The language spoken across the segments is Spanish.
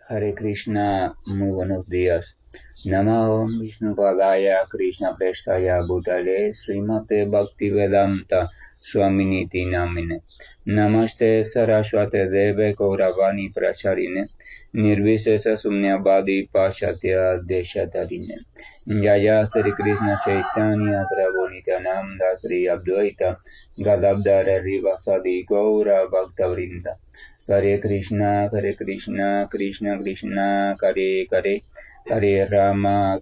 Hare Krishna, muy buenos días. Namo Vishnu Padaya Krishna Prestaya Bhutale Srimate Bhaktivedanta Swaminiti Namine Namaste Saraswate Deve Gauravani Pracharine Nirvisesa Sumnyavadi Pashatya Deshatarine Jaya Sri Krishna Chaitanya Prabhu Nityananda Sri Advaita Gadadhara Rivasadi Gaura Bhaktavrinda Hare Krishna, Krishna Krishna, Hare Hare, Hare Rama,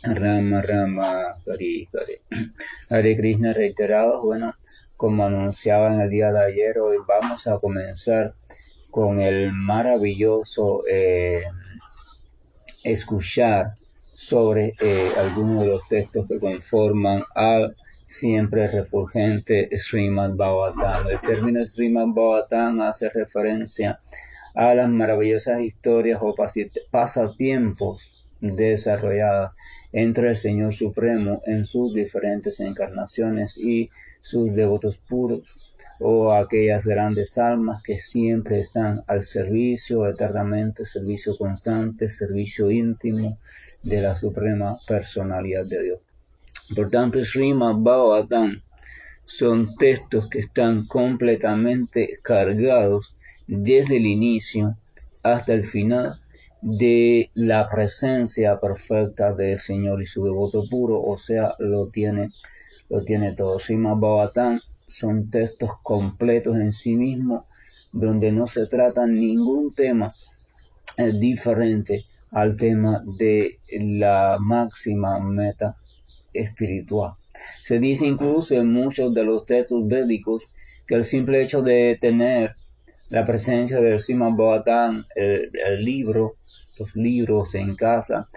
Rama Rama, Hare Hare. Hare Krishna reiterado, bueno, como anunciaba en el día de ayer, hoy vamos a comenzar con el maravilloso escuchar sobre algunos de los textos que conforman al siempre refulgente Srimad Bhagavatam. El término Srimad Bhagavatam hace referencia a las maravillosas historias o pasatiempos desarrolladas entre el Señor Supremo en sus diferentes encarnaciones y sus devotos puros, o aquellas grandes almas que siempre están al servicio eternamente, servicio constante, servicio íntimo de la suprema personalidad de Dios. Por tanto, Srimad Bhagavatam son textos que están completamente cargados desde el inicio hasta el final de la presencia perfecta del Señor y su devoto puro, o sea, lo tiene todo. Srimad Bhagavatam son textos completos en sí mismos, donde no se trata ningún tema diferente al tema de la máxima meta espiritual. Se dice incluso en muchos de los textos védicos que el simple hecho de tener la presencia del Srimad Bhagavatam, los libros en casa,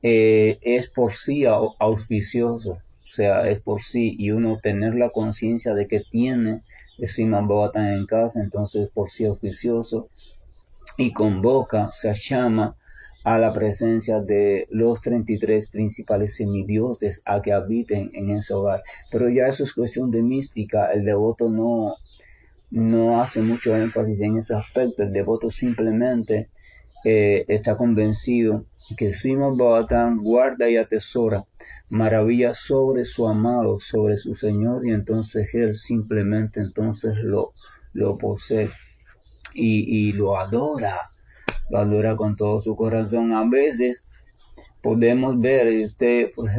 es por sí auspicioso. O sea, es por sí, y uno tener la conciencia de que tiene el Srimad Bhagavatam en casa, entonces por sí auspicioso, y convoca, se llama a la presencia de los 33 principales semidioses a que habiten en ese hogar. Pero ya eso es cuestión de mística, el devoto no hace mucho énfasis en ese aspecto, el devoto simplemente está convencido que el Srimad Bhagavatam guarda y atesora maravillas sobre su amado, sobre su Señor, y entonces él simplemente entonces lo posee y lo adora con todo su corazón. A veces podemos ver,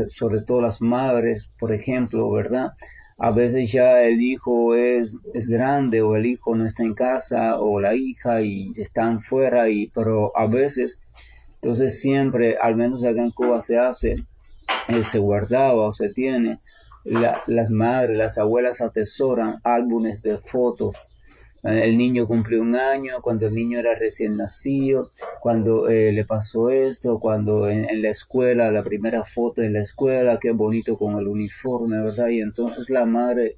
sobre todo las madres, por ejemplo, ¿verdad? A veces ya el hijo es grande, o el hijo no está en casa, o la hija y están fuera, pero a veces, entonces siempre, al menos acá en Cuba se hace, se guardaba o se tiene, las madres, las abuelas atesoran álbumes de fotos. El niño cumplió un año, cuando el niño era recién nacido, cuando le pasó esto, cuando en la escuela, la primera foto en la escuela, qué bonito con el uniforme, ¿verdad? Y entonces la madre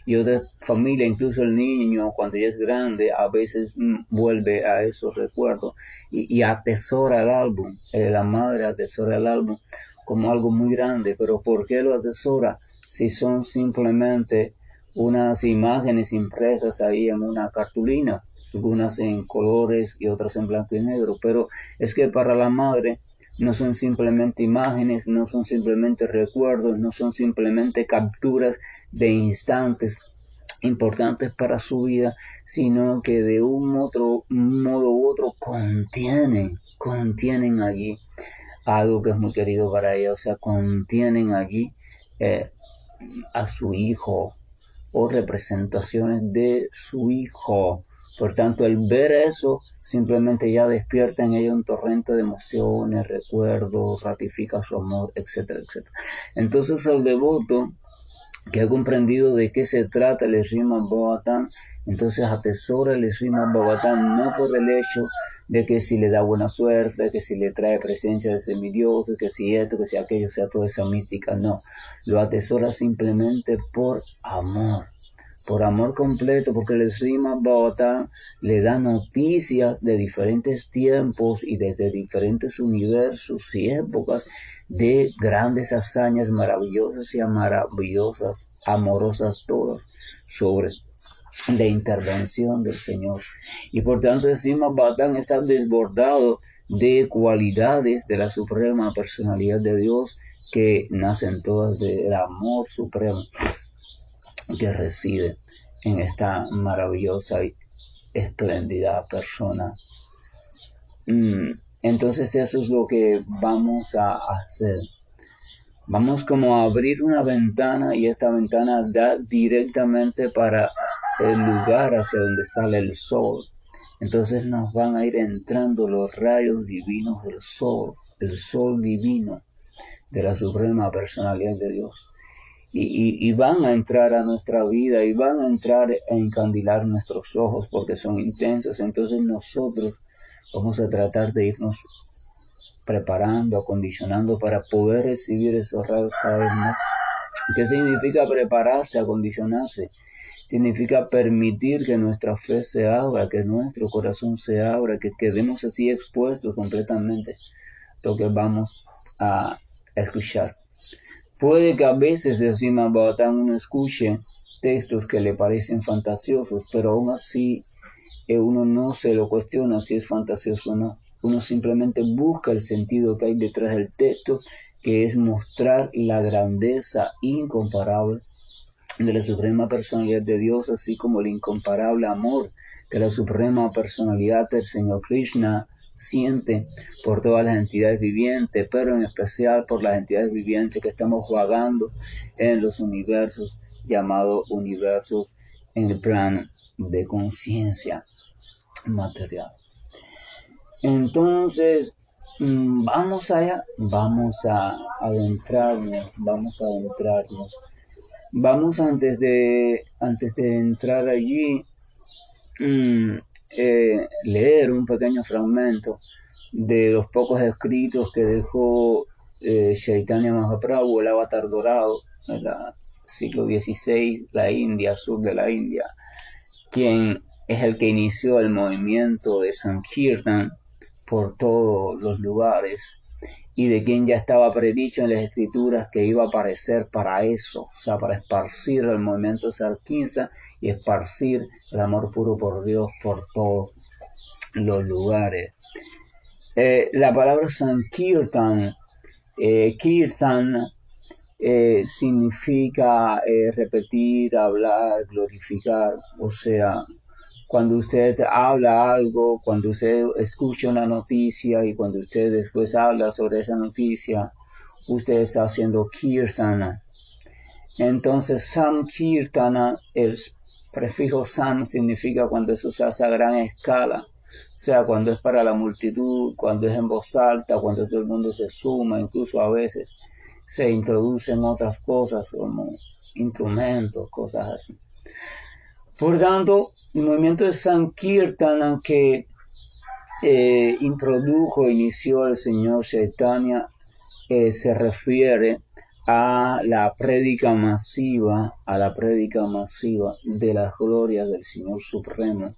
y otra familia, incluso el niño, cuando ya es grande, a veces vuelve a esos recuerdos y atesora el álbum. La madre atesora el álbum como algo muy grande, pero ¿por qué lo atesora? Si son simplemente unas imágenes impresas ahí en una cartulina, algunas en colores y otras en blanco y negro, pero es que para la madre no son simplemente imágenes, no son simplemente recuerdos, no son simplemente capturas de instantes importantes para su vida, sino que de un modo u otro contienen allí algo que es muy querido para ella, o sea, contienen allí a su hijo, o representaciones de su hijo. Por tanto, el ver eso simplemente ya despierta en ella un torrente de emociones, recuerdos, ratifica su amor, etcétera, etcétera. Entonces el devoto que ha comprendido de qué se trata el Srimad Bhagavatam, entonces atesora el Srimad Bhagavatam no por el hecho de que si le da buena suerte, que si le trae presencia de semidioses, que si esto, que si aquello, sea toda esa mística, no. Lo atesora simplemente por amor completo, porque el Srimad Bhagavatam le da noticias de diferentes tiempos y desde diferentes universos y épocas de grandes hazañas maravillosas y maravillosas, amorosas todas, sobre de intervención del Señor. Y por tanto el Srimad Bhagavatam está desbordado de cualidades de la suprema personalidad de Dios que nacen todas del amor supremo que reside en esta maravillosa y espléndida persona. Entonces eso es lo que vamos a hacer. Vamos como a abrir una ventana y esta ventana da directamente para el lugar hacia donde sale el sol. Entonces nos van a ir entrando los rayos divinos del sol, el sol divino de la suprema personalidad de Dios. Y van a entrar a nuestra vida y van a entrar a encandilar nuestros ojos porque son intensos. Entonces nosotros vamos a tratar de irnos preparando, acondicionando para poder recibir esos rayos cada vez más. ¿Qué significa prepararse, acondicionarse? Significa permitir que nuestra fe se abra, que nuestro corazón se abra, que quedemos así expuestos completamente a lo que vamos a escuchar. Puede que a veces de Srimad Bhagavatam uno escuche textos que le parecen fantasiosos, pero aún así uno no se lo cuestiona si es fantasioso o no. Uno simplemente busca el sentido que hay detrás del texto, que es mostrar la grandeza incomparable de la suprema personalidad de Dios, así como el incomparable amor que la suprema personalidad del Señor Krishna siente por todas las entidades vivientes, pero en especial por las entidades vivientes que estamos vagando en los universos, llamados universos en el plano de conciencia material. Entonces, vamos allá, vamos a adentrarnos. Vamos antes de entrar allí, leer un pequeño fragmento de los pocos escritos que dejó Chaitanya Mahaprabhu, el avatar dorado, en el siglo XVI, la India, sur de la India, quien es el que inició el movimiento de Sankirtan por todos los lugares, y de quien ya estaba predicho en las escrituras que iba a aparecer para eso, o sea, para esparcir el movimiento Sankirtan y esparcir el amor puro por Dios por todos los lugares. La palabra Sankirtan, Kirtan, significa repetir, hablar, glorificar, o sea, cuando usted habla algo, cuando usted escucha una noticia y cuando usted después habla sobre esa noticia, usted está haciendo kirtana. Entonces, Sankirtana, el prefijo san significa cuando eso se hace a gran escala, o sea, cuando es para la multitud, cuando es en voz alta, cuando todo el mundo se suma, incluso a veces se introducen otras cosas como instrumentos, cosas así. Por tanto, el movimiento de Sankirtana que inició el señor Chaitanya, se refiere a la prédica masiva, de las glorias del Señor Supremo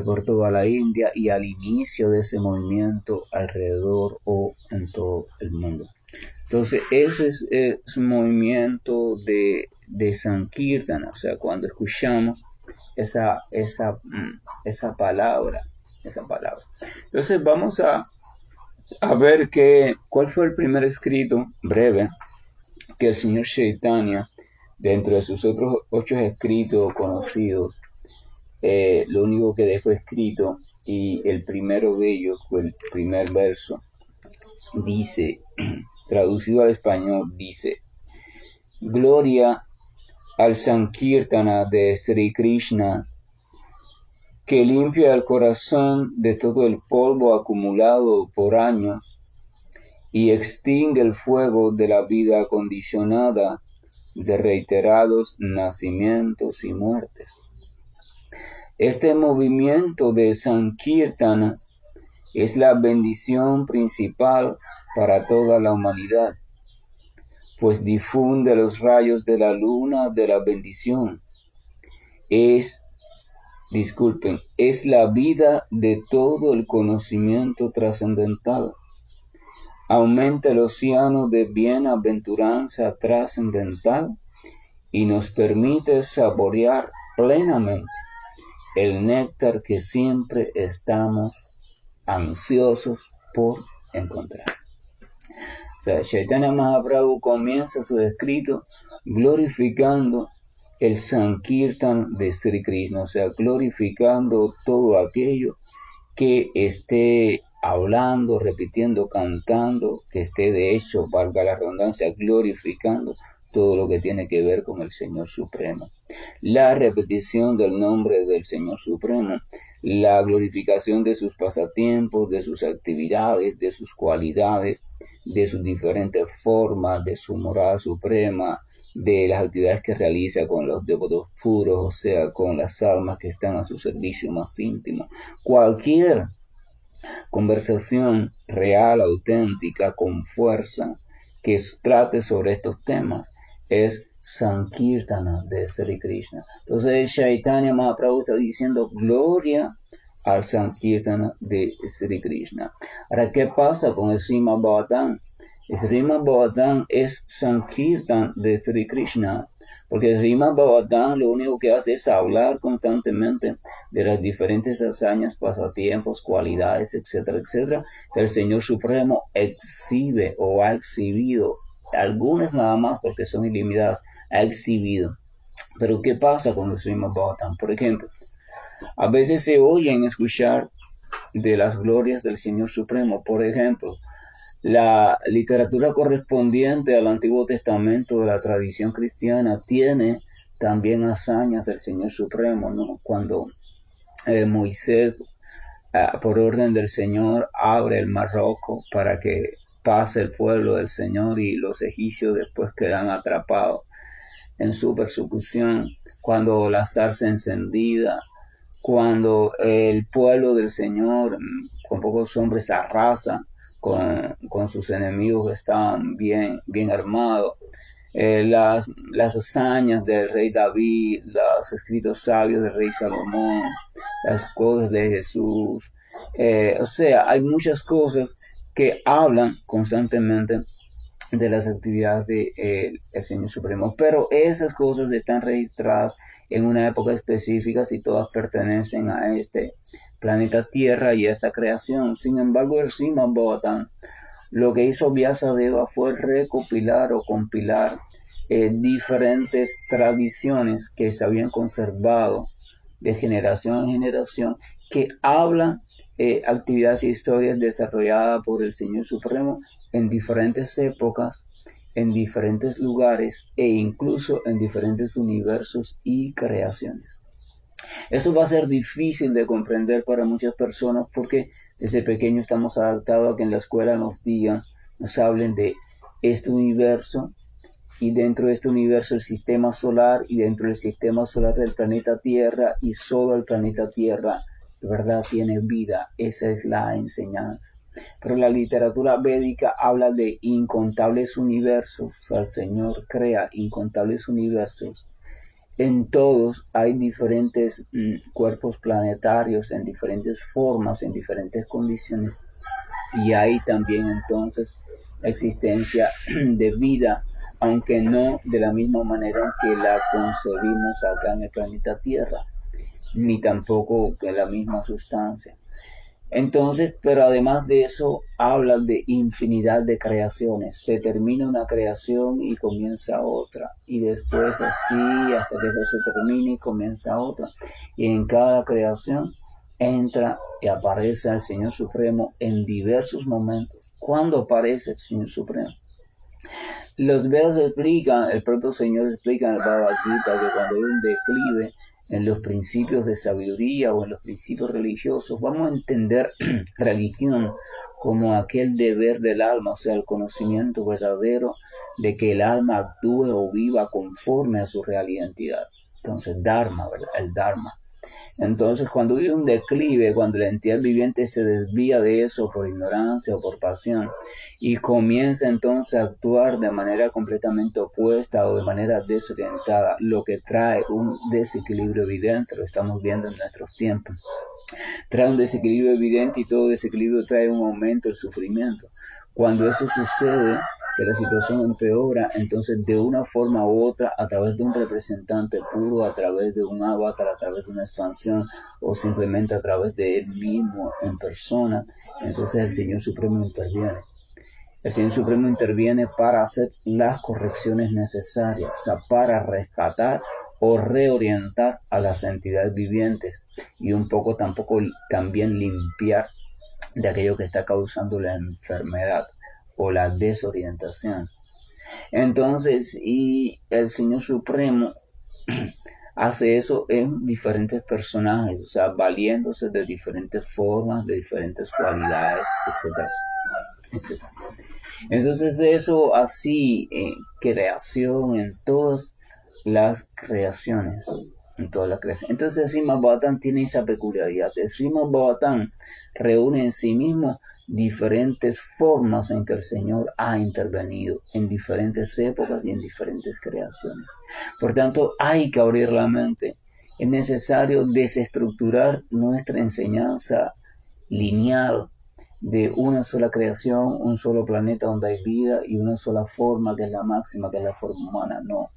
por toda la India y al inicio de ese movimiento alrededor o en todo el mundo. Entonces, ese es un movimiento de Sankirtana, o sea, cuando escuchamos esa palabra. Entonces, vamos a ver cuál fue el primer escrito breve que el señor Chaitanya, dentro de sus otros 8 escritos conocidos, lo único que dejó escrito, y el primero de ellos, el primer verso, dice, traducido al español, dice: gloria al Sankirtana de Sri Krishna, que limpia el corazón de todo el polvo acumulado por años y extingue el fuego de la vida acondicionada de reiterados nacimientos y muertes. Este movimiento de Sankirtana es la bendición principal para toda la humanidad, pues difunde los rayos de la luna de la bendición. Es la vida de todo el conocimiento trascendental. Aumenta el océano de bienaventuranza trascendental y nos permite saborear plenamente el néctar que siempre estamos ansiosos por encontrar. O sea, Chaitanya Mahaprabhu comienza su escrito glorificando el Sankirtan de Sri Krishna, o sea, glorificando todo aquello que esté hablando, repitiendo, cantando, que esté de hecho, valga la redundancia, glorificando todo lo que tiene que ver con el Señor Supremo. La repetición del nombre del Señor Supremo, la glorificación de sus pasatiempos, de sus actividades, de sus cualidades, de sus diferentes formas, de su morada suprema, de las actividades que realiza con los devotos puros, o sea, con las almas que están a su servicio más íntimo. Cualquier conversación real, auténtica, con fuerza, que trate sobre estos temas, es Sankirtana de Sri Krishna. Entonces Chaitanya Mahaprabhu está diciendo gloria al Sankirtana de Sri Krishna. Ahora, ¿qué pasa con el Srimad Bhagavatam? El Srimad Bhagavatam es Sankirtan de Sri Krishna, porque el Srimad Bhagavatam lo único que hace es hablar constantemente de las diferentes hazañas, pasatiempos, cualidades, etcétera, etcétera, que el Señor Supremo exhibe o ha exhibido, algunas nada más porque son ilimitadas, ha exhibido. Pero ¿qué pasa con el Srimad Bhagavatam? Por ejemplo, a veces se oyen escuchar de las glorias del Señor Supremo. Por ejemplo, la literatura correspondiente al Antiguo Testamento de la tradición cristiana tiene también hazañas del Señor Supremo, ¿no? Cuando Moisés, por orden del Señor, abre el Mar Rojo para que pase el pueblo del Señor y los egipcios después quedan atrapados en su persecución, cuando la zarza encendida, cuando el pueblo del Señor con pocos hombres arrasa con sus enemigos que estaban bien armados, las hazañas del rey David, los escritos sabios del rey Salomón, las cosas de Jesús, o sea, hay muchas cosas que hablan constantemente de las actividades del Señor Supremo, pero esas cosas están registradas en una época específica si todas pertenecen a este planeta Tierra y a esta creación. Sin embargo, el Srimad Bhagavatam lo que hizo Vyasadeva fue recopilar o compilar diferentes tradiciones que se habían conservado de generación en generación, que hablan actividades e historias desarrolladas por el Señor Supremo en diferentes épocas, en diferentes lugares e incluso en diferentes universos y creaciones. Eso va a ser difícil de comprender para muchas personas porque desde pequeño estamos adaptados a que en la escuela nos digan, nos hablen de este universo y dentro de este universo el sistema solar y dentro del sistema solar del planeta Tierra y solo el planeta Tierra de verdad tiene vida. Esa es la enseñanza. Pero la literatura védica habla de incontables universos. El Señor crea incontables universos. En todos hay diferentes cuerpos planetarios, en diferentes formas, en diferentes condiciones. Y hay también entonces la existencia de vida, aunque no de la misma manera en que la concebimos acá en el planeta Tierra, ni tampoco de la misma sustancia. Entonces, pero además de eso, habla de infinidad de creaciones. Se termina una creación y comienza otra. Y después así, hasta que eso se termine y comienza otra. Y en cada creación entra y aparece el Señor Supremo en diversos momentos. ¿Cuándo aparece el Señor Supremo? Los Vedas explican, el propio Señor explica en el Bhagavad Gita que cuando hay un declive en los principios de sabiduría o en los principios religiosos, vamos a entender religión como aquel deber del alma, o sea, el conocimiento verdadero de que el alma actúe o viva conforme a su real identidad. Entonces, Dharma, ¿verdad? El Dharma. Entonces, cuando hay un declive, cuando la entidad viviente se desvía de eso por ignorancia o por pasión y comienza entonces a actuar de manera completamente opuesta o de manera desorientada, lo que trae un desequilibrio evidente, lo estamos viendo en nuestros tiempos. Trae un desequilibrio evidente y todo desequilibrio trae un aumento del sufrimiento. Cuando eso sucede, que la situación empeora, entonces de una forma u otra, a través de un representante puro, a través de un avatar, a través de una expansión o simplemente a través de él mismo en persona, entonces el Señor Supremo interviene. El Señor Supremo interviene para hacer las correcciones necesarias, o sea, para rescatar o reorientar a las entidades vivientes y un poco también limpiar de aquello que está causando la enfermedad o la desorientación. Entonces, y el Señor Supremo hace eso en diferentes personajes, o sea, valiéndose de diferentes formas, de diferentes cualidades, etcétera, etcétera. Entonces eso así, creación en todas las creaciones, en todas las creaciones. Entonces el Srimad Bhagavatam tiene esa peculiaridad. El Srimad Bhagavatam reúne en sí mismo diferentes formas en que el Señor ha intervenido en diferentes épocas y en diferentes creaciones. Por tanto, hay que abrir la mente. Es necesario desestructurar nuestra enseñanza lineal de una sola creación, un solo planeta donde hay vida y una sola forma que es la máxima, que es la forma humana. No,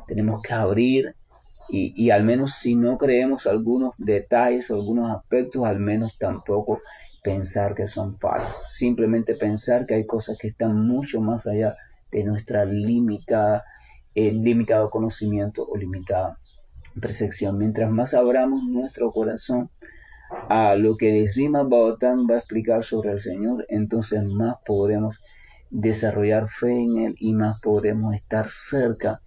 tenemos que abrir y al menos si no creemos algunos detalles o algunos aspectos, al menos tampoco pensar que son falsos. Simplemente pensar que hay cosas que están mucho más allá de nuestra limitado conocimiento o limitada percepción. Mientras más abramos nuestro corazón a lo que el Srimad Bhagavatam va a explicar sobre el Señor, entonces más podremos desarrollar fe en Él y más podremos estar cerca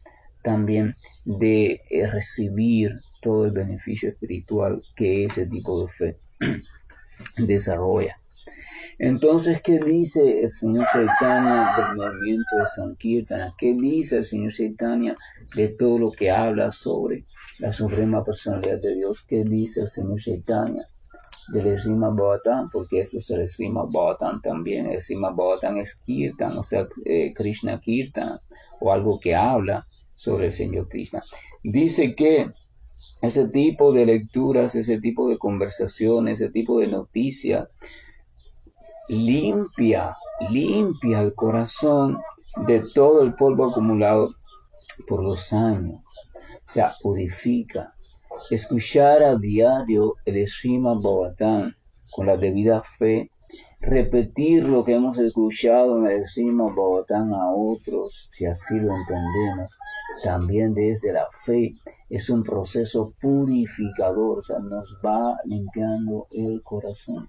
también de recibir todo el beneficio espiritual que ese tipo de fe desarrolla. Entonces, ¿qué dice el Señor Chaitanya del movimiento de Sankirtana? ¿Qué dice el Señor Chaitanya de todo lo que habla sobre la suprema personalidad de Dios? ¿Qué dice el Señor Chaitanya del Srimad Bhagavatam? Porque eso es el Srimad Bhagavatam también. El Srimad Bhagavatam es Kirtan, o sea, Krishna Kirtan, o algo que habla sobre el Señor Krishna. Dice que ese tipo de lecturas, ese tipo de conversaciones, ese tipo de noticias, limpia el corazón de todo el polvo acumulado por los años. O sea, purifica. Escuchar a diario el Srimad Bhagavatam con la debida fe, repetir lo que hemos escuchado en el Srimad Bhagavatam a otros, si así lo entendemos, también desde la fe, es un proceso purificador, o sea, nos va limpiando el corazón.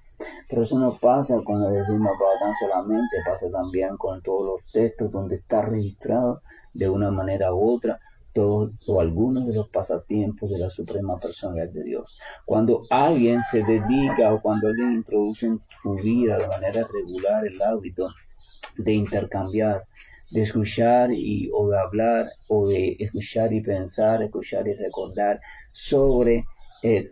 Pero eso no pasa con el Srimad Bhagavatam solamente, pasa también con todos los textos donde está registrado de una manera u otra todos o algunos de los pasatiempos de la suprema personalidad de Dios. Cuando alguien se dedica o cuando alguien introduce en su vida de manera regular el hábito de intercambiar, de escuchar o de hablar, o de escuchar y pensar, escuchar y recordar sobre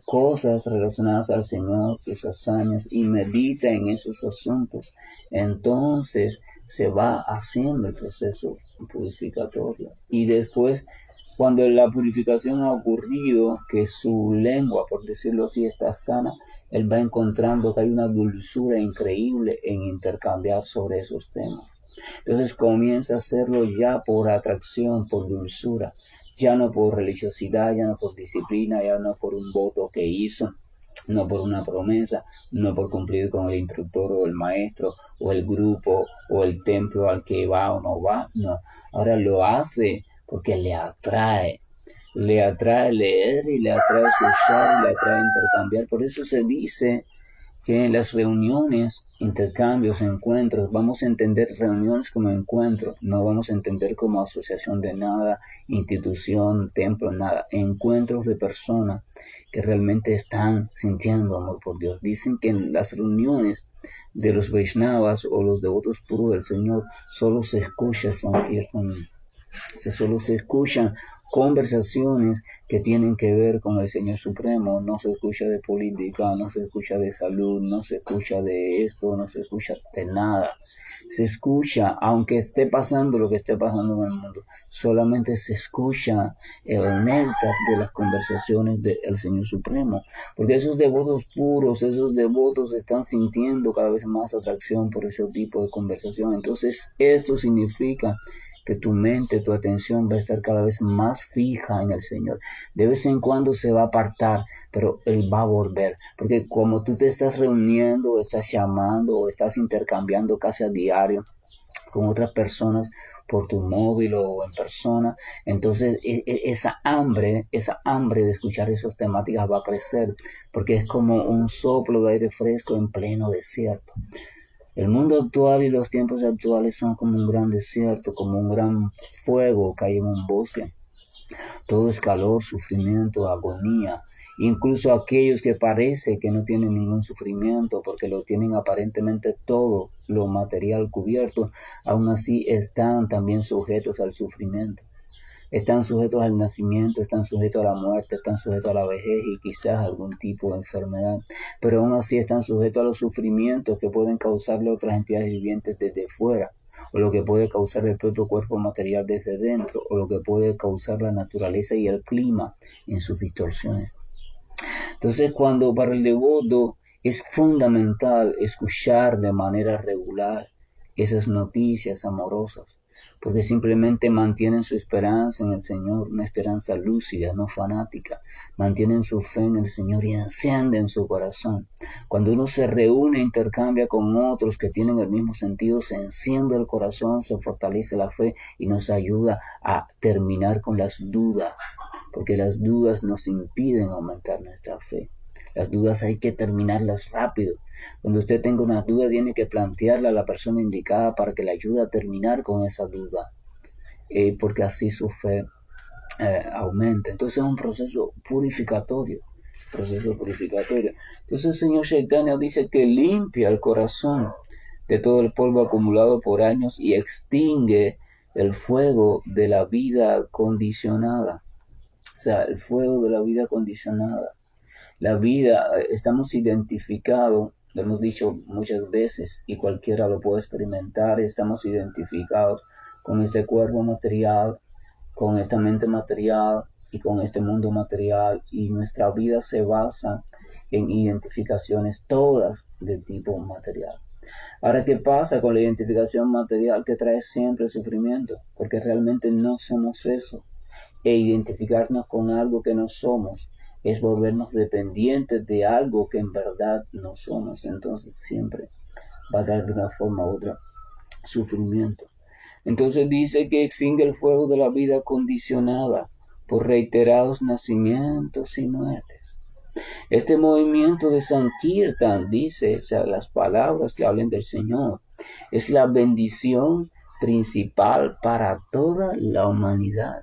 cosas relacionadas al Señor, sus hazañas, y medita en esos asuntos, entonces se va haciendo el proceso purificatorio. Y después, cuando la purificación ha ocurrido, que su lengua, por decirlo así, está sana, él va encontrando que hay una dulzura increíble en intercambiar sobre esos temas. Entonces comienza a hacerlo ya por atracción, por dulzura, ya no por religiosidad, ya no por disciplina, ya no por un voto que hizo, no por una promesa, no por cumplir con el instructor o el maestro o el grupo o el templo al que va o no va, no. Ahora lo hace porque le atrae leer y le atrae escuchar y le atrae intercambiar. Por eso se dice que en las reuniones, intercambios, encuentros, vamos a entender reuniones como encuentro, no vamos a entender como asociación de nada, institución, templo, nada, encuentros de personas que realmente están sintiendo amor por Dios. Dicen que en las reuniones de los Vaishnavas o los devotos puros del Señor solo se escucha Sankirtan, solo se escuchan conversaciones que tienen que ver con el Señor Supremo. No se escucha de política, no se escucha de salud, no se escucha de esto, no se escucha de nada. Se escucha, aunque esté pasando lo que esté pasando en el mundo, solamente se escucha el néctar de las conversaciones del Señor Supremo, porque esos devotos puros, esos devotos están sintiendo cada vez más atracción por ese tipo de conversación. Entonces esto significa que tu mente, tu atención va a estar cada vez más fija en el Señor. De vez en cuando se va a apartar, pero Él va a volver. Porque como tú te estás reuniendo, o estás llamando, o estás intercambiando casi a diario con otras personas por tu móvil o en persona, entonces esa hambre de escuchar esas temáticas va a crecer, porque es como un soplo de aire fresco en pleno desierto. El mundo actual y los tiempos actuales son como un gran desierto, como un gran fuego que hay en un bosque. Todo es calor, sufrimiento, agonía. Incluso aquellos que parece que no tienen ningún sufrimiento porque lo tienen aparentemente todo lo material cubierto, aún así están también sujetos al sufrimiento. Están sujetos al nacimiento, están sujetos a la muerte, están sujetos a la vejez y quizás algún tipo de enfermedad, pero aún así están sujetos a los sufrimientos que pueden causarle otras entidades vivientes desde fuera, o lo que puede causar el propio cuerpo material desde dentro, o lo que puede causar la naturaleza y el clima en sus distorsiones. Entonces, cuando para el devoto es fundamental escuchar de manera regular esas noticias amorosas, porque simplemente mantienen su esperanza en el Señor, una esperanza lúcida, no fanática, mantienen su fe en el Señor y encienden su corazón. Cuando uno se reúne e intercambia con otros que tienen el mismo sentido, se enciende el corazón, se fortalece la fe y nos ayuda a terminar con las dudas, porque las dudas nos impiden aumentar nuestra fe. Las dudas hay que terminarlas rápido. Cuando usted tenga una duda, tiene que plantearla a la persona indicada para que le ayude a terminar con esa duda, porque así su fe aumenta. Entonces es un proceso purificatorio. Entonces el Señor Chaitanya dice que limpia el corazón de todo el polvo acumulado por años y extingue el fuego de la vida condicionada. O sea, el fuego de la vida condicionada. La vida, estamos identificados, lo hemos dicho muchas veces y cualquiera lo puede experimentar, estamos identificados con este cuerpo material, con esta mente material y con este mundo material, y nuestra vida se basa en identificaciones todas de tipo material. Ahora, ¿qué pasa con la identificación material que trae siempre sufrimiento? Porque realmente no somos eso. E identificarnos con algo que no somos es volvernos dependientes de algo que en verdad no somos. Entonces siempre va a dar de una forma u otra sufrimiento. Entonces dice que extingue el fuego de la vida condicionada por reiterados nacimientos y muertes. Este movimiento de Sankirtan, dice, o sea, las palabras que hablen del Señor, es la bendición principal para toda la humanidad.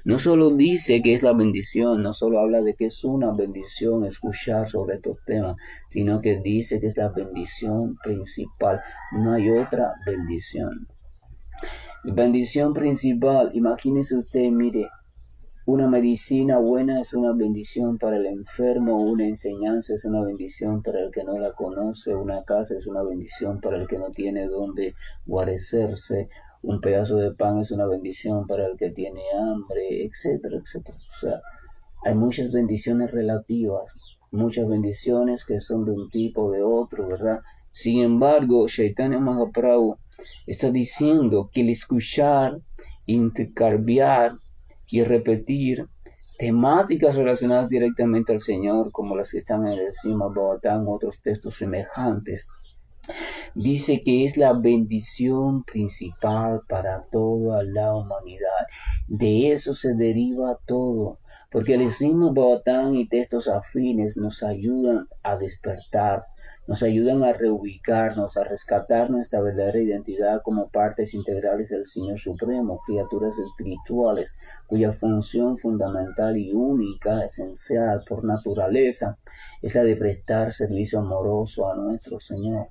No solo dice que es la bendición, no solo habla de que es una bendición escuchar sobre estos temas, sino que dice que es la bendición principal. No hay otra bendición. Bendición principal, imagínese usted, mire, una medicina buena es una bendición para el enfermo, una enseñanza es una bendición para el que no la conoce, una casa es una bendición para el que no tiene dónde guarecerse, un pedazo de pan es una bendición para el que tiene hambre, etcétera, etcétera. O sea, hay muchas bendiciones relativas, muchas bendiciones que son de un tipo o de otro, ¿verdad? Sin embargo, Chaitanya Mahaprabhu está diciendo que el escuchar, intercambiar y repetir temáticas relacionadas directamente al Señor, como las que están en el Srimad Bhagavatam, otros textos semejantes, dice que es la bendición principal para toda la humanidad. De eso se deriva todo, porque el Srimad Bhagavatam y textos afines nos ayudan a despertar, nos ayudan a reubicarnos, a rescatar nuestra verdadera identidad como partes integrales del Señor Supremo, criaturas espirituales, cuya función fundamental y única, esencial por naturaleza, es la de prestar servicio amoroso a nuestro Señor.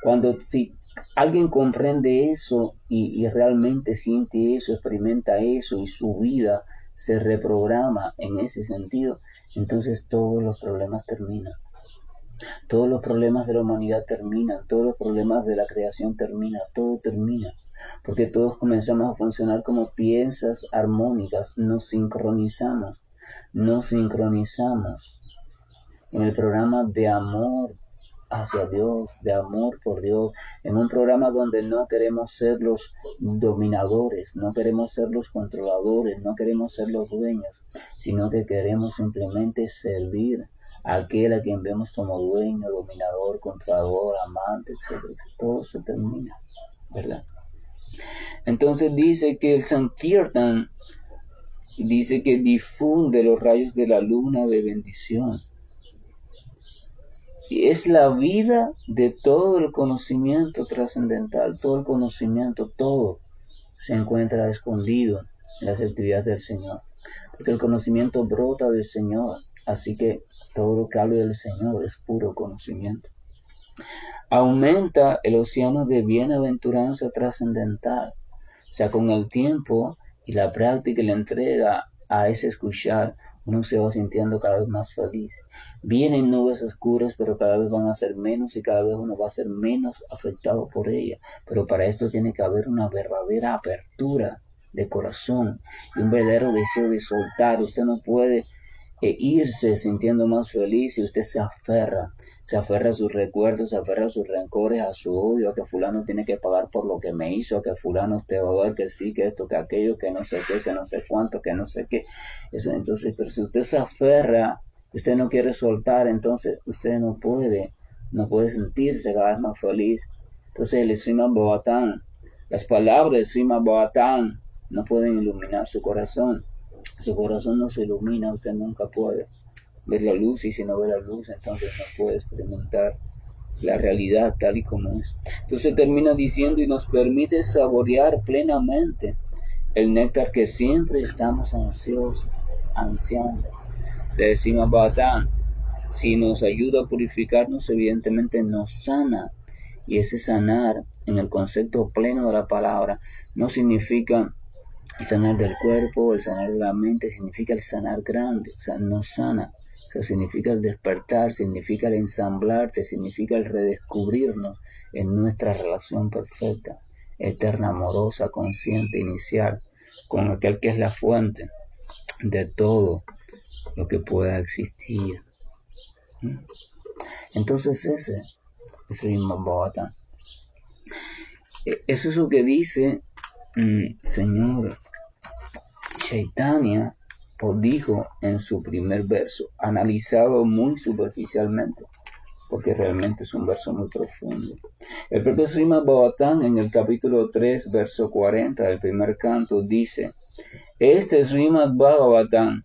Cuando si alguien comprende eso y realmente siente eso, experimenta eso y su vida se reprograma en ese sentido, entonces todos los problemas terminan. Todos los problemas de la humanidad terminan, todos los problemas de la creación terminan, todo termina. Porque todos comenzamos a funcionar como piezas armónicas, nos sincronizamos en el programa de amor hacia Dios, de amor por Dios, en un programa donde no queremos ser los dominadores, no queremos ser los controladores, no queremos ser los dueños, sino que queremos simplemente servir a aquel a quien vemos como dueño, dominador, controlador, amante, etc. Todo se termina, ¿verdad? Entonces dice que el Sankirtan dice que difunde los rayos de la luna de bendición. Y es la vida de todo el conocimiento trascendental, todo el conocimiento, todo se encuentra escondido en las actividades del Señor. Porque el conocimiento brota del Señor, así que todo lo que habla del Señor es puro conocimiento. Aumenta el océano de bienaventuranza trascendental. O sea, con el tiempo y la práctica y la entrega a ese escuchar, uno se va sintiendo cada vez más feliz. Vienen nubes oscuras, pero cada vez van a ser menos y cada vez uno va a ser menos afectado por ella. Pero para esto tiene que haber una verdadera apertura de corazón y un verdadero deseo de soltar. Usted no puede irse sintiendo más feliz si usted se aferra a sus recuerdos, se aferra a sus rencores, a su odio, a que fulano tiene que pagar por lo que me hizo, a que fulano usted va a ver que sí, que esto, que aquello, que no sé qué, que no sé cuánto, que no sé qué. Eso, entonces, pero si usted se aferra, usted no quiere soltar, entonces usted no puede sentirse cada vez más feliz. Entonces el Srimad Bhagavatam, las palabras del Srimad Bhagavatam no pueden iluminar su corazón. Su corazón no se ilumina, usted nunca puede ver la luz, y si no ve la luz, entonces no puede experimentar la realidad tal y como es. Entonces termina diciendo y nos permite saborear plenamente el néctar que siempre estamos ansiando. Se decimos Bhatán, si nos ayuda a purificarnos, evidentemente nos sana, y ese sanar en el concepto pleno de la palabra no significa el sanar del cuerpo, el sanar de la mente, significa el sanar grande, o sea, nos sana. O sea, significa el despertar, significa el ensamblarte, significa el redescubrirnos en nuestra relación perfecta, eterna, amorosa, consciente, inicial, con aquel que es la fuente de todo lo que pueda existir. Entonces ese es el Bhagavatam. Eso es lo que dice Señor Chaitanya, o dijo en su primer verso, analizado muy superficialmente, porque realmente es un verso muy profundo. El propio Srimad Bhagavatam en el capítulo 3, verso 40 del primer canto dice, este Srimad Bhagavatam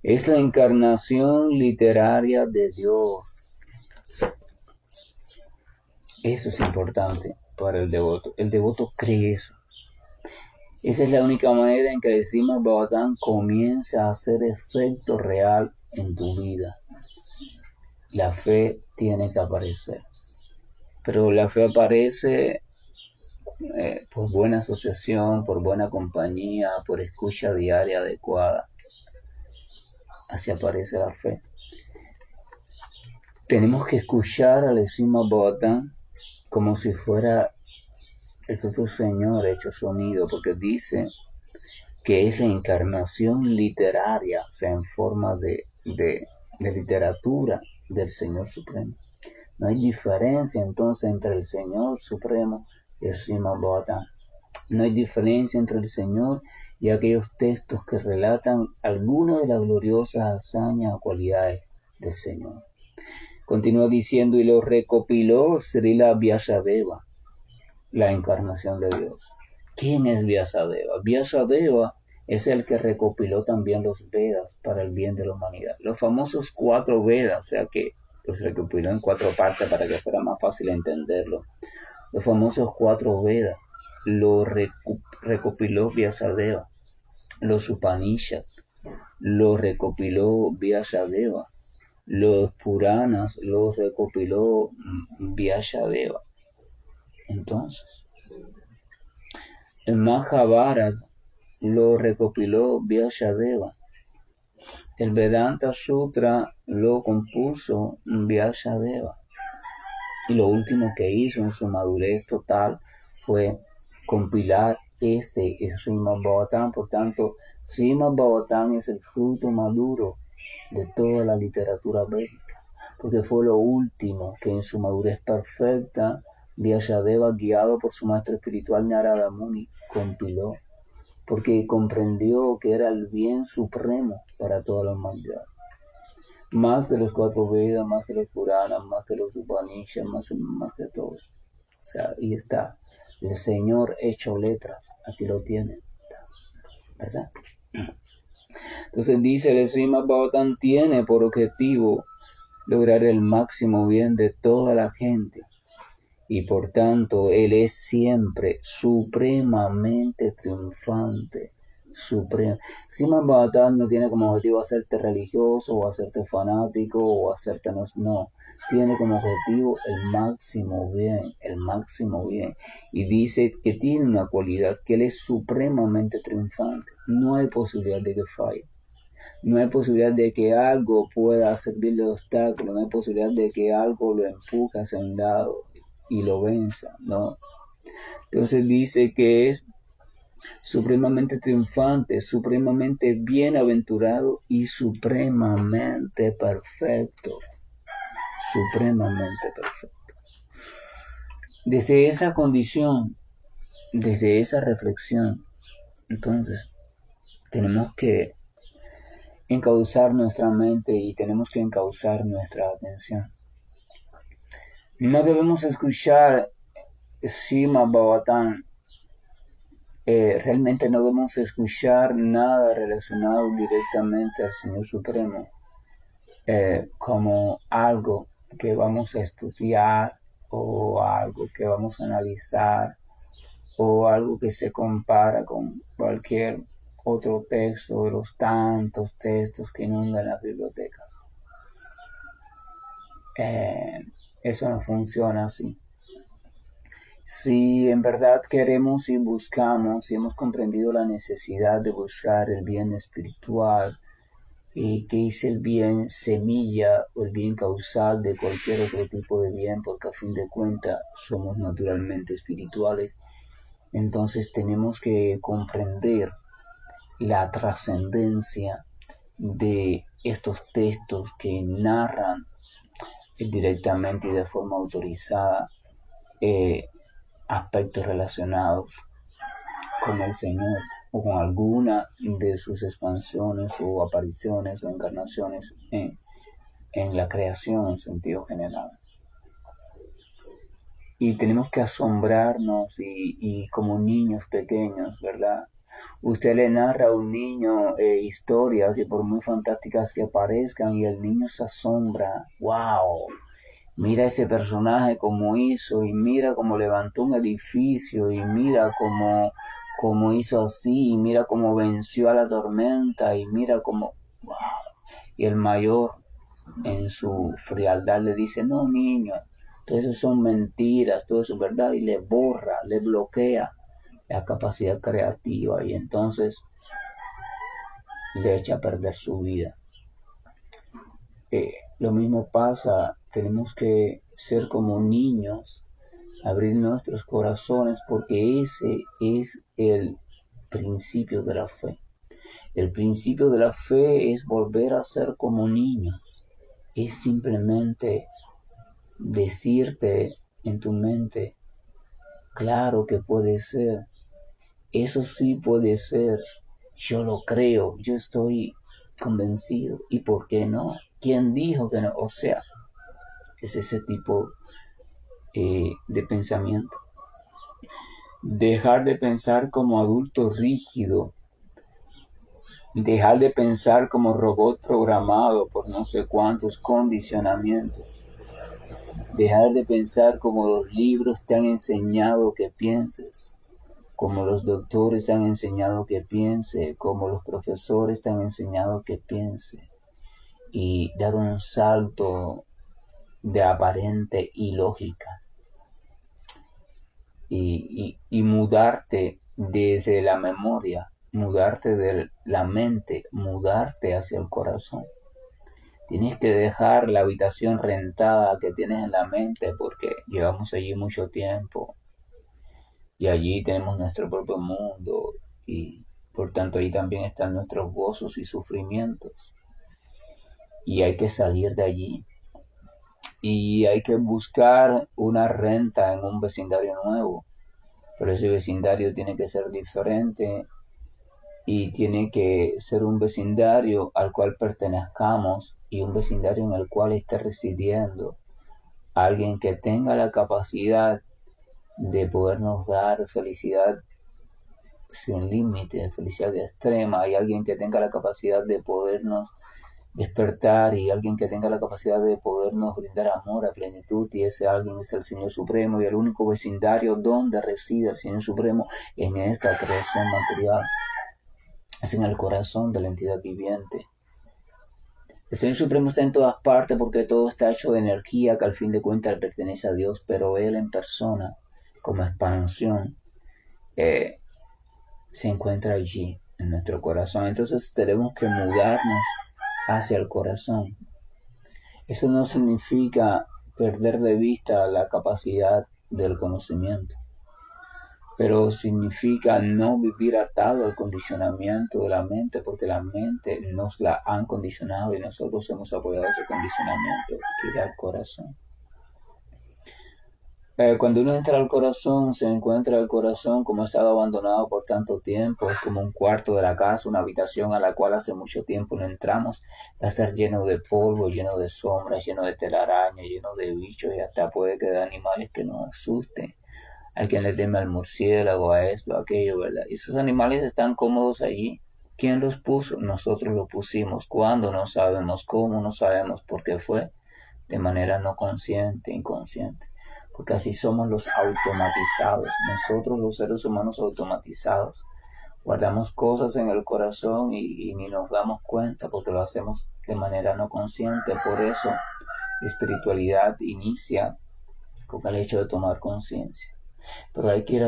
es la encarnación literaria de Dios. Eso es importante para el devoto. El devoto cree eso. Esa es la única manera en que el Srimad Bhagavatam comienza a hacer efecto real en tu vida. La fe tiene que aparecer. Pero la fe aparece por buena asociación, por buena compañía, por escucha diaria adecuada. Así aparece la fe. Tenemos que escuchar al Srimad Bhagavatam como si fuera el propio Señor hecho sonido, porque dice que es la encarnación literaria, o sea, en forma de literatura del Señor Supremo. No hay diferencia entonces entre el Señor Supremo y el Srimad Bhagavatam. No hay diferencia entre el Señor y aquellos textos que relatan algunas de las gloriosas hazañas o cualidades del Señor. Continúa diciendo, y lo recopiló Srila Vyasadeva, la encarnación de Dios. ¿Quién es Vyasadeva? Vyasadeva es el que recopiló también los Vedas para el bien de la humanidad. Los famosos 4 Vedas, o sea que los recopiló en 4 partes para que fuera más fácil entenderlo. Los famosos 4 Vedas los recopiló Vyasadeva. Los Upanishads los recopiló Vyasadeva. Los Puranas los recopiló Vyasadeva. Entonces, el Mahabharata lo recopiló Vyasadeva. El Vedanta Sutra lo compuso Vyasadeva. Y lo último que hizo en su madurez total fue compilar este Srimad Bhagavatam. Por tanto, Srimad Bhagavatam es el fruto maduro de toda la literatura védica, porque fue lo último que en su madurez perfecta Vyasadeva, guiado por su maestro espiritual Narada Muni, compiló, porque comprendió que era el bien supremo para toda la humanidad. Más de los 4 Vedas, más que los Puranas, más que los Upanishads, más que todo. O sea, ahí está. El Señor hecho letras. Aquí lo tienen. ¿Verdad? Entonces dice, el Srimad Bhagavatam tiene por objetivo lograr el máximo bien de toda la gente. Y por tanto, Él es siempre supremamente triunfante. Srimad Bhagavatam no tiene como objetivo hacerte religioso o hacerte fanático o hacerte no. Tiene como objetivo el máximo bien. Y dice que tiene una cualidad, que Él es supremamente triunfante. No hay posibilidad de que falle. No hay posibilidad de que algo pueda servirle de obstáculo. No hay posibilidad de que algo lo empuje hacia un lado y lo venza, ¿no? Entonces dice que es supremamente triunfante, supremamente bienaventurado y supremamente perfecto. Supremamente perfecto. Desde esa condición, desde esa reflexión, entonces tenemos que encauzar nuestra mente y tenemos que encauzar nuestra atención. No debemos escuchar Srimad Bhagavatam. Realmente no debemos escuchar nada relacionado directamente al Señor Supremo como algo que vamos a estudiar o algo que vamos a analizar o algo que se compara con cualquier otro texto de los tantos textos que inundan las bibliotecas. Eso no funciona así. Si en verdad queremos y buscamos, si hemos comprendido la necesidad de buscar el bien espiritual, que es el bien semilla o el bien causal de cualquier otro tipo de bien, porque a fin de cuentas somos naturalmente espirituales, entonces tenemos que comprender la trascendencia de estos textos que narran directamente y de forma autorizada aspectos relacionados con el Señor o con alguna de sus expansiones o apariciones o encarnaciones en la creación en sentido general. Y tenemos que asombrarnos y como niños pequeños, ¿verdad? Usted le narra a un niño historias y por muy fantásticas que parezcan y el niño se asombra. ¡Wow! Mira ese personaje como hizo y mira cómo levantó un edificio y mira cómo hizo así y mira cómo venció a la tormenta y mira cómo... ¡Wow! Y el mayor en su frialdad le dice, no niño, todo eso son mentiras, todo eso es verdad, y le borra, le bloquea la capacidad creativa y entonces le echa a perder su vida. Lo mismo pasa, tenemos que ser como niños, abrir nuestros corazones porque ese es el principio de la fe. El principio de la fe es volver a ser como niños. Es simplemente decirte en tu mente, claro que puede ser, eso sí puede ser, yo lo creo, yo estoy convencido, ¿y por qué no? ¿Quién dijo que no? O sea, es ese tipo de pensamiento. Dejar de pensar como adulto rígido, dejar de pensar como robot programado por no sé cuántos condicionamientos, dejar de pensar como los libros te han enseñado que pienses, como los doctores te han enseñado que piense, como los profesores te han enseñado que piense, y dar un salto de aparente ilógica y mudarte desde la memoria, mudarte de la mente, mudarte hacia el corazón. Tienes que dejar la habitación rentada que tienes en la mente porque llevamos allí mucho tiempo y allí tenemos nuestro propio mundo y por tanto ahí también están nuestros gozos y sufrimientos y hay que salir de allí y hay que buscar una renta en un vecindario nuevo, pero ese vecindario tiene que ser diferente y tiene que ser un vecindario al cual pertenezcamos y un vecindario en el cual esté residiendo alguien que tenga la capacidad de podernos dar felicidad sin límite, felicidad extrema, y alguien que tenga la capacidad de podernos despertar y alguien que tenga la capacidad de podernos brindar amor a plenitud y ese alguien es el Señor Supremo y el único vecindario donde reside el Señor Supremo en esta creación material es en el corazón de la entidad viviente. El Señor Supremo está en todas partes porque todo está hecho de energía que al fin de cuentas le pertenece a Dios, pero Él en persona, como expansión, eh, se encuentra allí, en nuestro corazón. Entonces tenemos que mudarnos hacia el corazón. Eso no significa perder de vista la capacidad del conocimiento, pero significa no vivir atado al condicionamiento de la mente, porque la mente nos la han condicionado y nosotros hemos apoyado ese condicionamiento, que ir al corazón. Cuando uno entra al corazón, se encuentra el corazón como ha estado abandonado por tanto tiempo, es como un cuarto de la casa, una habitación a la cual hace mucho tiempo no entramos, va a estar lleno de polvo, lleno de sombras, lleno de telaraña, lleno de bichos y hasta puede que de animales que nos asusten. Hay quien le teme al murciélago, a esto, a aquello, ¿verdad? Y esos animales están cómodos allí. ¿Quién los puso? Nosotros los pusimos. ¿Cuándo? No sabemos cómo, no sabemos por qué fue. De manera no consciente, inconsciente. Porque así somos los automatizados. Nosotros los seres humanos automatizados. Guardamos cosas en el corazón y ni nos damos cuenta porque lo hacemos de manera no consciente. Por eso la espiritualidad inicia con el hecho de tomar conciencia. Pero hay que ir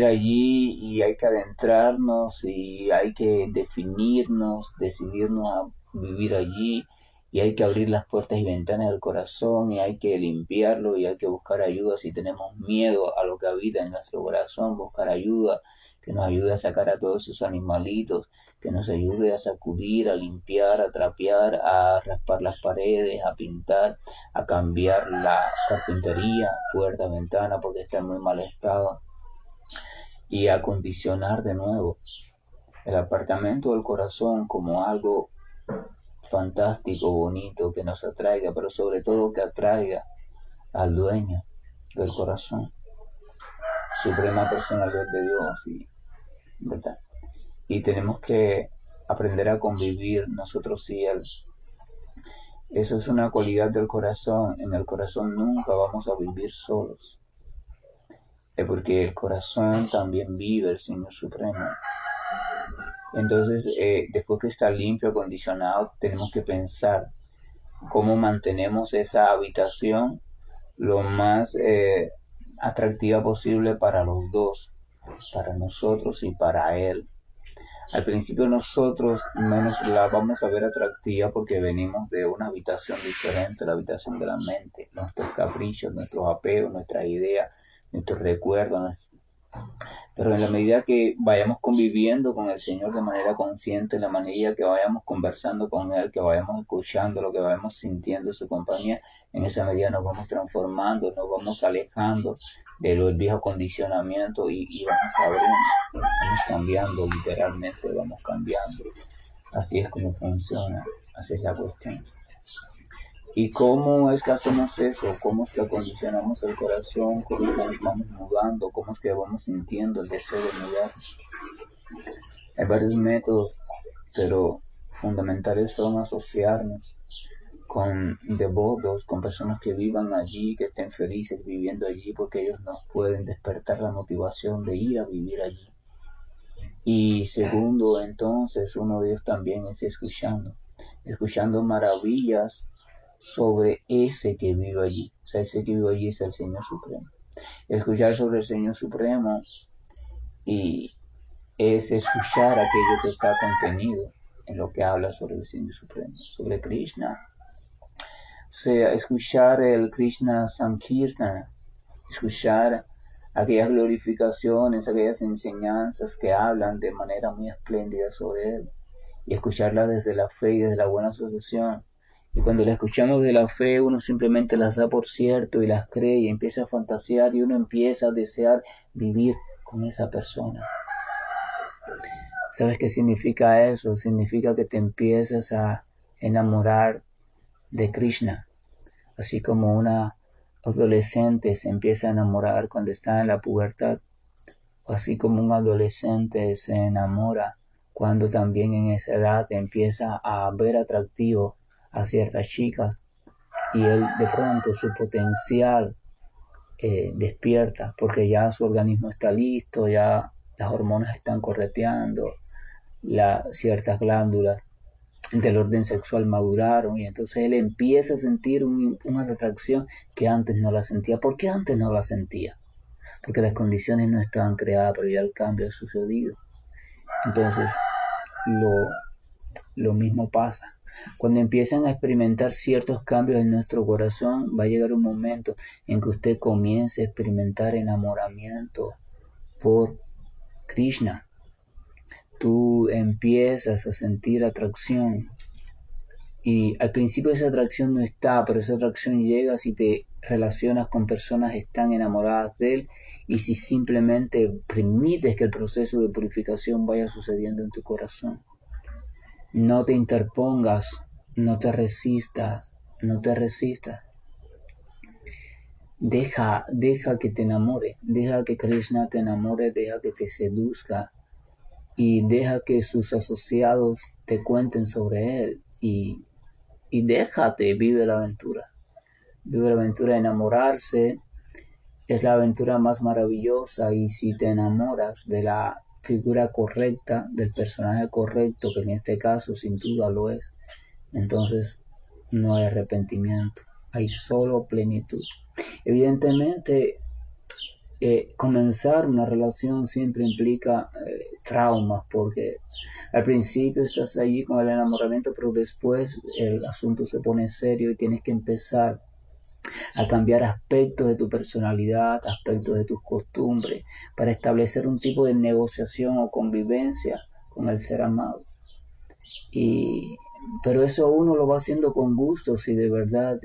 allí y hay que adentrarnos y hay que definirnos, decidirnos a vivir allí y hay que abrir las puertas y ventanas del corazón y hay que limpiarlo y hay que buscar ayuda si tenemos miedo a lo que habita en nuestro corazón, buscar ayuda que nos ayude a sacar a todos esos animalitos, que nos ayude a sacudir, a limpiar, a trapear, a raspar las paredes, a pintar, a cambiar la carpintería, puerta, ventana, porque está en muy mal estado, y a acondicionar de nuevo el apartamento del corazón como algo fantástico, bonito, que nos atraiga, pero sobre todo que atraiga al dueño del corazón, suprema personalidad de Dios, ¿verdad? Y tenemos que aprender a convivir nosotros y Él. Eso es una cualidad del corazón. En el corazón nunca vamos a vivir solos. Es porque el corazón también vive el Señor Supremo. Entonces, después que está limpio, acondicionado, tenemos que pensar cómo mantenemos esa habitación lo más atractiva posible para los dos, para nosotros y para Él. Al principio nosotros no nos la vamos a ver atractiva porque venimos de una habitación diferente, la habitación de la mente, nuestros caprichos, nuestros apegos, nuestras ideas, nuestros recuerdos. Pero en la medida que vayamos conviviendo con el Señor de manera consciente, en la medida que vayamos conversando con Él, que vayamos escuchando, lo que vayamos sintiendo su compañía, en esa medida nos vamos transformando, nos vamos alejando de los viejos condicionamientos y vamos abriendo, vamos cambiando, literalmente vamos cambiando. Así es como funciona, así es la cuestión. ¿Y cómo es que hacemos eso? ¿Cómo es que acondicionamos el corazón? ¿Cómo nos vamos mudando? ¿Cómo es que vamos sintiendo el deseo de mudar? Hay varios métodos, pero fundamentales son asociarnos con devotos, con personas que vivan allí, que estén felices viviendo allí, porque ellos nos pueden despertar la motivación de ir a vivir allí. Y segundo, entonces, uno de ellos también es escuchando maravillas sobre ese que vive allí. O sea, ese que vive allí es el Señor Supremo. Escuchar sobre el Señor Supremo y es escuchar aquello que está contenido en lo que habla sobre el Señor Supremo, sobre Krishna. O sea, escuchar el Krishna Sankirtana, escuchar aquellas glorificaciones, aquellas enseñanzas que hablan de manera muy espléndida sobre Él, y escucharlas desde la fe y desde la buena asociación. Y cuando las escuchamos de la fe, uno simplemente las da por cierto y las cree y empieza a fantasear y uno empieza a desear vivir con esa persona. ¿Sabes qué significa eso? Significa que te empiezas a enamorar de Krishna, así como una adolescente se empieza a enamorar cuando está en la pubertad, o así como un adolescente se enamora cuando también en esa edad empieza a ver atractivo a ciertas chicas y él de pronto su potencial despierta porque ya su organismo está listo, ya las hormonas están correteando, ciertas glándulas del orden sexual maduraron y entonces él empieza a sentir una atracción que antes no la sentía. ¿Por qué antes no la sentía? Porque las condiciones no estaban creadas, pero ya el cambio ha sucedido. Entonces lo mismo pasa. Cuando empiezan a experimentar ciertos cambios en nuestro corazón, va a llegar un momento en que usted comience a experimentar enamoramiento por Krishna. Tú empiezas a sentir atracción y al principio esa atracción no está, pero esa atracción llega si te relacionas con personas que están enamoradas de él y si simplemente permites que el proceso de purificación vaya sucediendo en tu corazón. No te interpongas, no te resistas, no te resistas. Deja que te enamore, deja que Krishna te enamore, deja que te seduzca y deja que sus asociados te cuenten sobre él y déjate, vive la aventura. Vive la aventura de enamorarse, es la aventura más maravillosa y si te enamoras de la figura correcta, del personaje correcto, que en este caso sin duda lo es, entonces no hay arrepentimiento, hay solo plenitud. Evidentemente, comenzar una relación siempre implica traumas, porque al principio estás allí con el enamoramiento, pero después el asunto se pone serio y tienes que empezar a cambiar aspectos de tu personalidad, aspectos de tus costumbres, para establecer un tipo de negociación o convivencia con el ser amado. Pero eso uno lo va haciendo con gusto si de verdad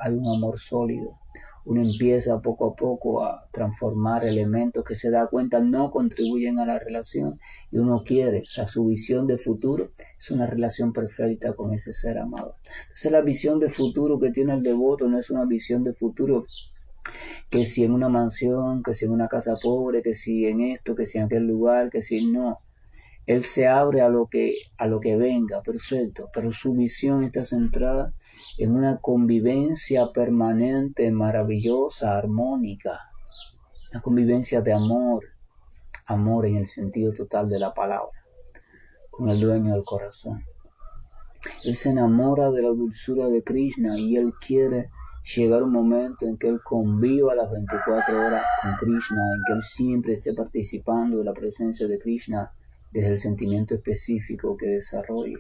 hay un amor sólido. Uno empieza poco a poco a transformar elementos que se da cuenta no contribuyen a la relación y uno quiere, o sea, su visión de futuro es una relación perfecta con ese ser amado. Entonces la visión de futuro que tiene el devoto no es una visión de futuro que si en una mansión, que si en una casa pobre, que si en esto, que si en aquel lugar, que si no. Él se abre a lo que venga, perfecto, pero su visión está centrada en una convivencia permanente, maravillosa, armónica, una convivencia de amor, amor en el sentido total de la palabra, con el dueño del corazón. Él se enamora de la dulzura de Krishna y él quiere llegar un momento en que él conviva las 24 horas con Krishna, en que él siempre esté participando de la presencia de Krishna desde el sentimiento específico que desarrolle.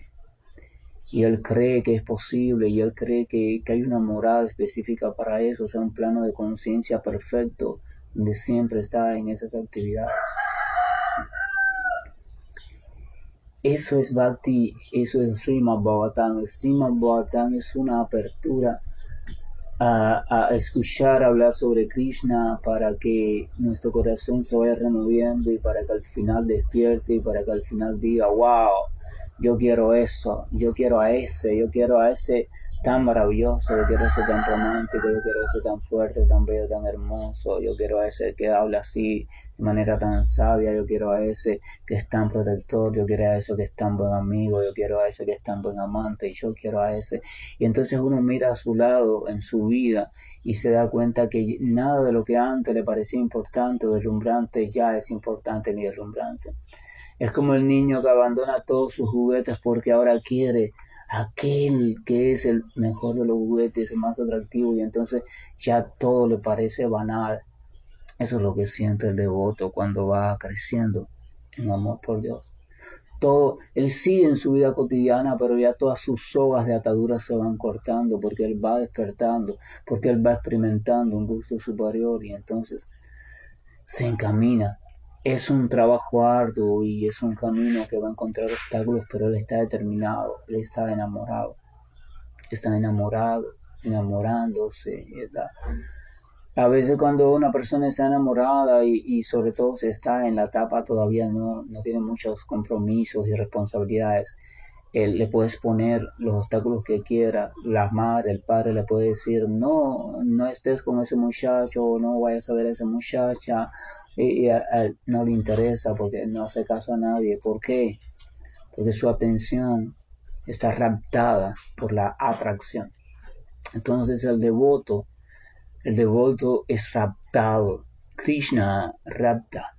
Y él cree que es posible y él cree que hay una morada específica para eso, o sea, un plano de conciencia perfecto donde siempre está en esas actividades. Eso es Bhakti, eso es Srimad Bhagavatam. Srimad Bhagavatam es una apertura a escuchar hablar sobre Krishna para que nuestro corazón se vaya removiendo y para que al final despierte y para que al final diga, wow, yo quiero eso, yo quiero a ese tan maravilloso, yo quiero a ese tan romántico, yo quiero a ese tan fuerte, tan bello, tan hermoso, yo quiero a ese que habla así de manera tan sabia, yo quiero a ese que es tan protector, yo quiero a ese que es tan buen amigo, yo quiero a ese que es tan buen amante, y yo quiero a ese. Y entonces uno mira a su lado en su vida y se da cuenta que nada de lo que antes le parecía importante o deslumbrante ya es importante ni deslumbrante. Es como el niño que abandona todos sus juguetes porque ahora quiere aquel que es el mejor de los juguetes, el más atractivo, y entonces ya todo le parece banal. Eso es lo que siente el devoto cuando va creciendo en amor por Dios. Todo, él sigue en su vida cotidiana, pero ya todas sus sogas de atadura se van cortando porque él va despertando, porque él va experimentando un gusto superior y entonces se encamina. Es un trabajo arduo y es un camino que va a encontrar obstáculos, pero él está determinado, él está enamorado, enamorándose, ¿verdad? A veces cuando una persona está enamorada y sobre todo se está en la etapa todavía no tiene muchos compromisos y responsabilidades, le puedes poner los obstáculos que quiera, la madre, el padre le puede decir, no estés con ese muchacho, no vayas a ver a esa muchacha, y a él no le interesa porque no hace caso a nadie. ¿Por qué? Porque su atención está raptada por la atracción. Entonces el devoto es raptado. Krishna rapta,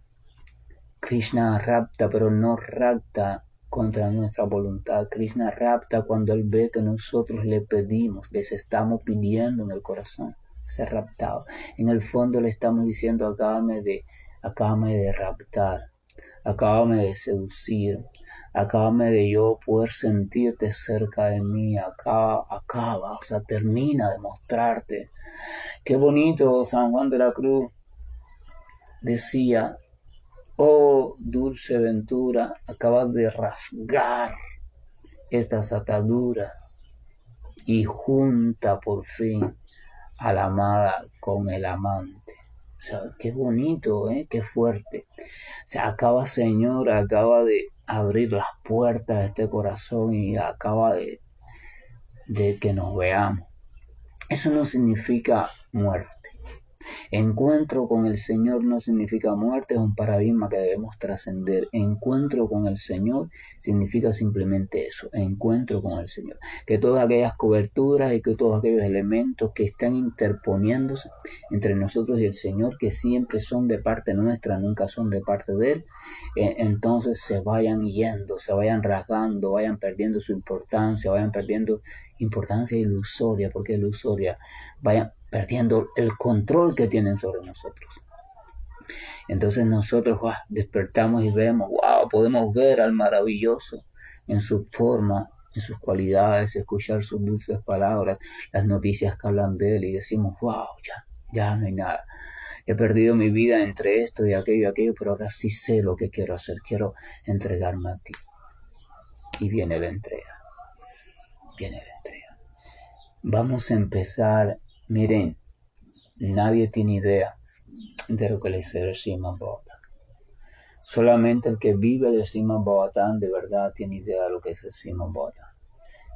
pero no rapta contra nuestra voluntad. Krishna rapta cuando él ve que nosotros le pedimos, les estamos pidiendo en el corazón ser raptado. En el fondo le estamos diciendo, acábame de raptar, acábame de seducir, acábame de yo poder sentirte cerca de mí, acaba, o sea, termina de mostrarte. Qué bonito San Juan de la Cruz decía, oh dulce ventura, acabas de rasgar estas ataduras y junta por fin a la amada con el amante. O sea, qué bonito, qué fuerte. O sea, Señor, acaba de abrir las puertas de este corazón y acaba de que nos veamos. Eso no significa muerte. Encuentro con el Señor no significa muerte, es un paradigma que debemos trascender. Encuentro con el Señor significa simplemente eso, encuentro con el Señor. Que todas aquellas coberturas y que todos aquellos elementos que están interponiéndose entre nosotros y el Señor, que siempre son de parte nuestra, nunca son de parte de Él, entonces se vayan yendo, se vayan rasgando, vayan perdiendo su importancia, vayan perdiendo importancia ilusoria, porque ilusoria, vayan perdiendo el control que tienen sobre nosotros. Entonces nosotros despertamos y vemos, podemos ver al maravilloso en su forma, en sus cualidades, escuchar sus dulces palabras, las noticias que hablan de él y decimos, ya no hay nada. He perdido mi vida entre esto y aquello, pero ahora sí sé lo que quiero hacer, quiero entregarme a ti. Y viene la entrega. Vamos a empezar, miren, nadie tiene idea de lo que es el Srimad Bhagavatam. Solamente el que vive el Srimad Bhagavatam de verdad tiene idea de lo que es el Srimad Bhagavatam.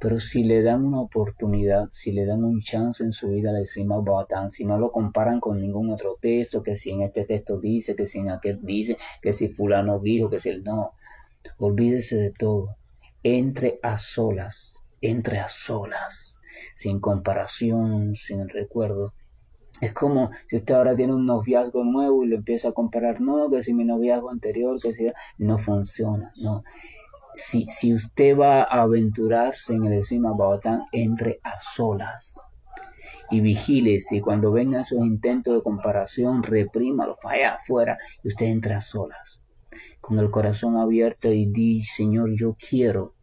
Pero si le dan una oportunidad, si le dan un chance en su vida al Srimad Bhagavatam, si no lo comparan con ningún otro texto, que si en este texto dice, que si en aquel dice, que si fulano dijo, que si él no, olvídese de todo. Entre a solas, sin comparación, sin recuerdo. Es como si usted ahora tiene un noviazgo nuevo y lo empieza a comparar, no, que si mi noviazgo anterior, que si no funciona, no. Si usted va a aventurarse en el Srimad Bhagavatam, entre a solas y vigílese, y cuando vengan esos intentos de comparación, reprímalos, vaya afuera y usted entra a solas, con el corazón abierto y di, Señor, yo quiero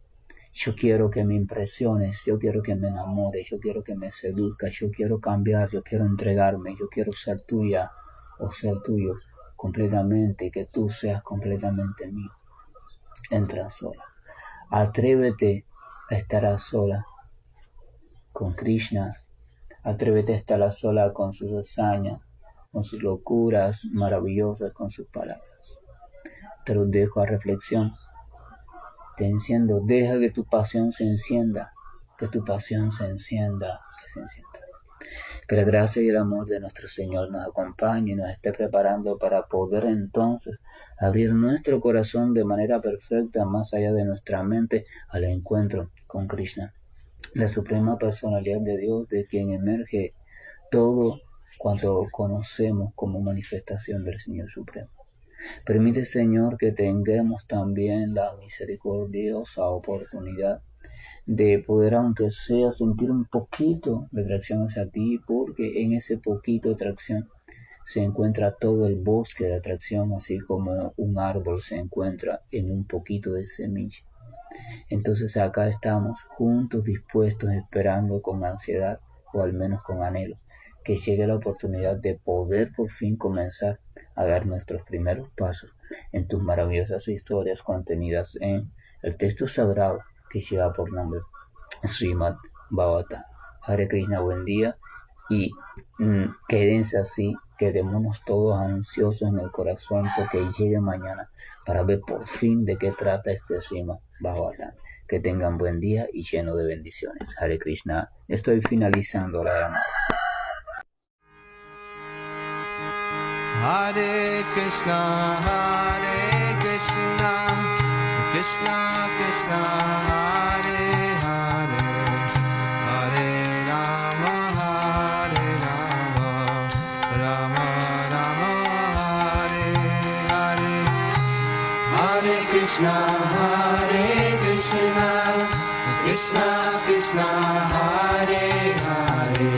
que me impresiones, yo quiero que me enamores, yo quiero que me seduzcas, yo quiero cambiar, yo quiero entregarme, yo quiero ser tuya o ser tuyo completamente y que tú seas completamente mío. Entra sola. Atrévete a estar a sola con Krishna. Atrévete a estar a sola con sus hazañas, con sus locuras maravillosas, con sus palabras. Te los dejo a reflexión. Te enciendo, deja que tu pasión se encienda, que se encienda. Que la gracia y el amor de nuestro Señor nos acompañe y nos esté preparando para poder entonces abrir nuestro corazón de manera perfecta, más allá de nuestra mente, al encuentro con Krishna, la suprema personalidad de Dios, de quien emerge todo cuanto conocemos como manifestación del Señor Supremo. Permite, Señor, que tengamos también la misericordiosa oportunidad de poder, aunque sea, sentir un poquito de atracción hacia ti, porque en ese poquito de atracción se encuentra todo el bosque de atracción, así como un árbol se encuentra en un poquito de semilla. Entonces acá estamos juntos, dispuestos, esperando con ansiedad, o al menos con anhelo, que llegue la oportunidad de poder por fin comenzar a dar nuestros primeros pasos en tus maravillosas historias contenidas en el texto sagrado que lleva por nombre Srimad Bhagavatam. Hare Krishna, buen día, y quédense así, quedémonos todos ansiosos en el corazón porque llegue mañana para ver por fin de qué trata este Srimad Bhagavatam. Que tengan buen día y lleno de bendiciones. Hare Krishna. Estoy finalizando la llamada. Hare Krishna, Krishna Krishna, Hare Hare, Hare Rama, Rama Rama, Hare Hare. Hare Krishna, Krishna Krishna, Hare Hare,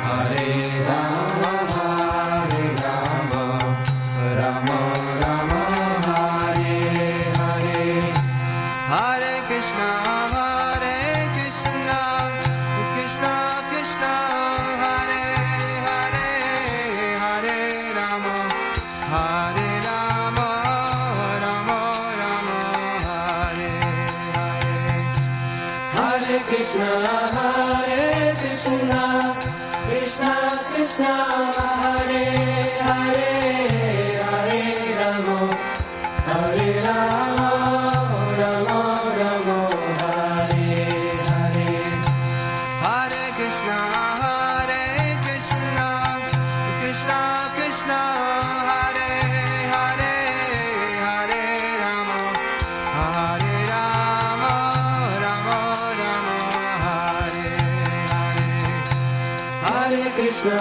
Hare Rama, Rama Rama, Hare Hare. Hare Krishna, Krishna Krishna, Hare Hare, Hare Rama, Rama Rama, Hare Hare. Hare Krishna, Krishna Krishna, Hare Hare, Hare Rama, Rama Rama, Hare Hare. Hare Krishna, Krishna Krishna, Hare Hare, Hare Rama, Rama Rama, Hare Hare. Hare Krishna,